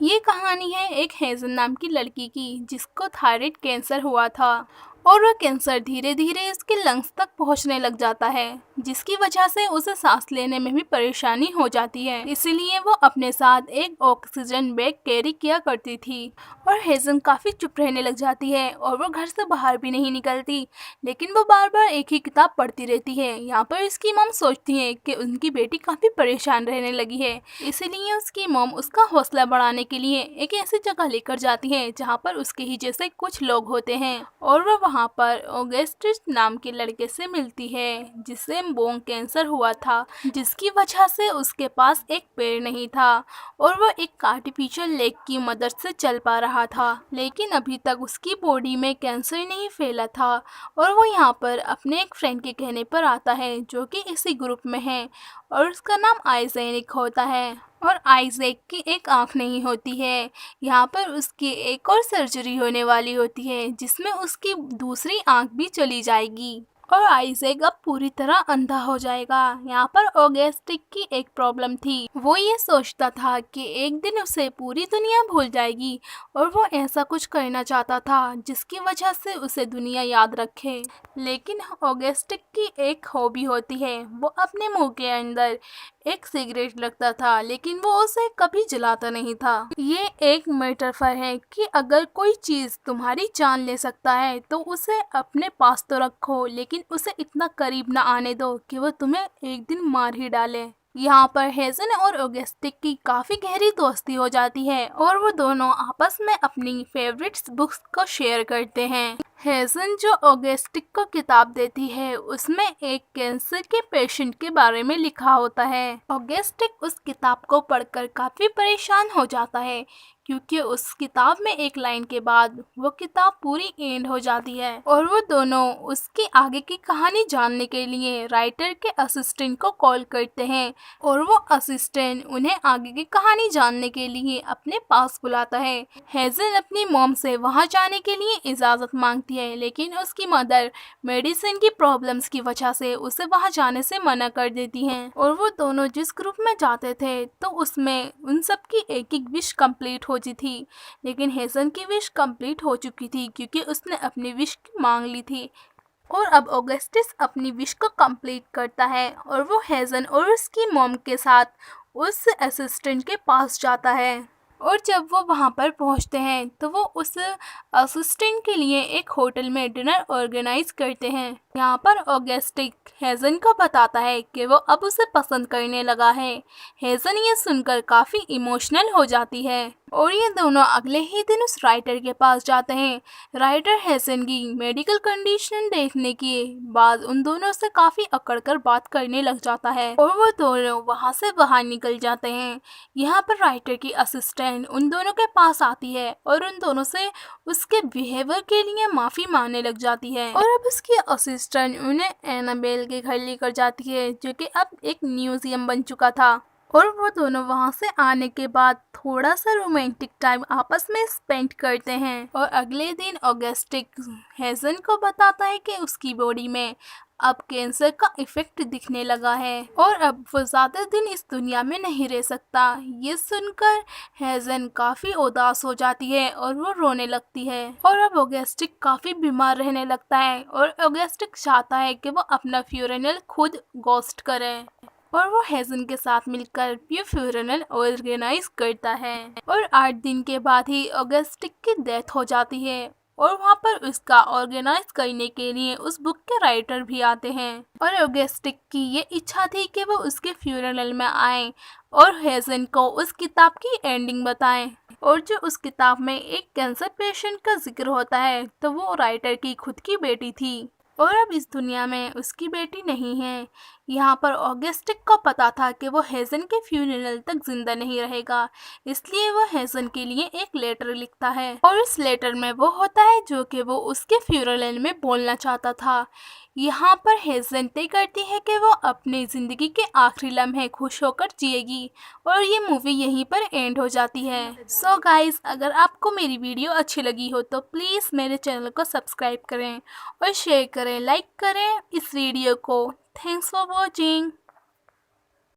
ये कहानी है एक हेज़न नाम की लड़की की जिसको थायराइड कैंसर हुआ था और वह कैंसर धीरे धीरे उसके लंग्स तक पहुंचने लग जाता है, जिसकी वजह से उसे सांस लेने में भी परेशानी हो जाती है। इसीलिए वो अपने साथ एक ऑक्सीजन बैग कैरी किया करती थी और हेज़न काफ़ी चुप रहने लग जाती है और वो घर से बाहर भी नहीं निकलती। लेकिन वो बार बार एक ही किताब पढ़ती रहती है। यहाँ पर इसकी मॉम सोचती है कि उनकी बेटी काफ़ी परेशान रहने लगी है, इसीलिए उसकी मॉम उसका हौसला बढ़ाने के लिए एक ऐसी जगह लेकर जाती है जहाँ पर उसके ही जैसे कुछ लोग होते हैं और वह वहाँ पर ऑगस्टिस नाम के लड़के से मिलती है जिसे बोन कैंसर हुआ था, जिसकी वजह से उसके पास एक पैर नहीं था और वह एक आर्टिफिशियल लेग की मदद से चल पा रहा था। लेकिन अभी तक उसकी बॉडी में कैंसर नहीं फैला था और वो यहाँ पर अपने एक फ्रेंड के कहने पर आता है जो कि इसी ग्रुप में है और उसका नाम आइजैक होता है और आइजैक की एक आंख नहीं होती है। यहाँ पर उसकी एक और सर्जरी होने वाली होती है जिसमें उसकी दूसरी आंख भी चली जाएगी और आइजैक अब पूरी तरह अंधा हो जाएगा। यहाँ पर ऑगस्टिक की एक प्रॉब्लम थी, वो ये सोचता था कि एक दिन उसे पूरी दुनिया भूल जाएगी और वो ऐसा कुछ करना चाहता था जिसकी वजह से उसे दुनिया याद रखे। लेकिन ऑगस्टिक की एक हॉबी होती है, वो अपने मुंह के अंदर एक सिगरेट रखता था लेकिन वो उसे कभी जलाता नहीं था। ये एक मेटाफर है कि अगर कोई चीज़ तुम्हारी जान ले सकता है तो उसे अपने पास तो रखो, लेकिन उसे इतना करीब ना आने दो कि वो तुम्हें एक दिन मार ही डाले। यहाँ पर हेज़न और ऑगस्टिक की काफ़ी गहरी दोस्ती हो जाती है और वो दोनों आपस में अपनी फेवरेट्स बुक्स को शेयर करते हैं। हेज़न जो ऑगस्टिक को किताब देती है उसमें एक कैंसर के पेशेंट के बारे में लिखा होता है। ऑगस्टिक उस किताब को पढ़कर काफ़ी परेशान हो जाता है क्योंकि उस किताब में एक लाइन के बाद वो किताब पूरी एंड हो जाती है और वो दोनों उसकी आगे की कहानी जानने के लिए राइटर के असिस्टेंट को कॉल करते हैं और वो असिस्टेंट उन्हें आगे की कहानी जानने के लिए अपने पास बुलाता है। हेज़न अपनी मॉम से वहां जाने के लिए इजाज़त मांगती है लेकिन उसकी मदर मेडिसिन की प्रॉब्लम्स की वजह से उसे वहां जाने से मना कर देती हैं और वो दोनों जिस ग्रुप में जाते थे तो उसमें उन सब की एक एक विश कंप्लीट होती थी। लेकिन हेज़न की विश कंप्लीट हो चुकी थी क्योंकि उसने अपनी विश की मांग ली थी और अब ऑगस्टिस अपनी विश को कंप्लीट करता है और वो हेज़न और उसकी मॉम के साथ उस असिस्टेंट के पास जाता है और जब वो वहाँ पर पहुँचते हैं तो वो उस असिस्टेंट के लिए एक होटल में डिनर ऑर्गेनाइज करते हैं। यहाँ पर ऑगस्टिक हेज़न को बताता है कि वो अब उसे पसंद करने लगा है। हेज़न ये सुनकर काफ़ी इमोशनल हो जाती है और ये दोनों अगले ही दिन उस राइटर के पास जाते हैं। राइटर हेज़न की मेडिकल कंडीशन देखने के बाद उन दोनों से काफ़ी अकड़ कर बात करने लग जाता है और वो दोनों वहाँ से बाहर निकल जाते हैं। यहाँ पर राइटर की असिस्टेंट उन दोनों के पास आती है और उन दोनों से उसके बिहेवियर के लिए माफ़ी मांगने लग जाती है और अब उसकी असिस्टेंट उन्हें एनाबेल के घर लेकर जाती है जो कि अब एक म्यूजियम बन चुका था और वो दोनों वहाँ से आने के बाद थोड़ा सा रोमांटिक टाइम आपस में स्पेंड करते हैं और अगले दिन ऑगस्टिक हेज़न को बताता है कि उसकी बॉडी में अब कैंसर का इफेक्ट दिखने लगा है और अब वो ज़्यादा दिन इस दुनिया में नहीं रह सकता। ये सुनकर हेज़न काफ़ी उदास हो जाती है और वो रोने लगती है और अब ऑगस्टिक काफ़ी बीमार रहने लगता है और ऑगस्टिक चाहता है कि वो अपना फ्यूनरल खुद गोस्ट करे और वो हेज़न के साथ मिलकर ये फ्यूनरल ऑर्गेनाइज करता है और 8 दिन के बाद ही ऑगस्टिक की डेथ हो जाती है और वहाँ पर उसका ऑर्गेनाइज करने के लिए उस बुक के राइटर भी आते हैं और ऑगस्टिक की ये इच्छा थी कि वो उसके फ्यूनरल में आए और हेज़न को उस किताब की एंडिंग बताएं और जो उस किताब में एक कैंसर पेशेंट का जिक्र होता है तो वो राइटर की खुद की बेटी थी और अब इस दुनिया में उसकी बेटी नहीं है। यहाँ पर ऑगस्टिक को पता था कि वो हेज़न के फ्यूनरल तक जिंदा नहीं रहेगा, इसलिए वो हेज़न के लिए एक लेटर लिखता है और इस लेटर में वो होता है जो कि वो उसके फ्यूनरल में बोलना चाहता था। यहाँ पर हेज़न तय करती है कि वो अपनी ज़िंदगी के आखिरी लम्हे खुश होकर जिएगी और ये मूवी यहीं पर एंड हो जाती है। सो गाइज़, अगर आपको मेरी वीडियो अच्छी लगी हो तो प्लीज़ मेरे चैनल को सब्सक्राइब करें और शेयर करें, लाइक करें इस वीडियो को। Thanks for watching.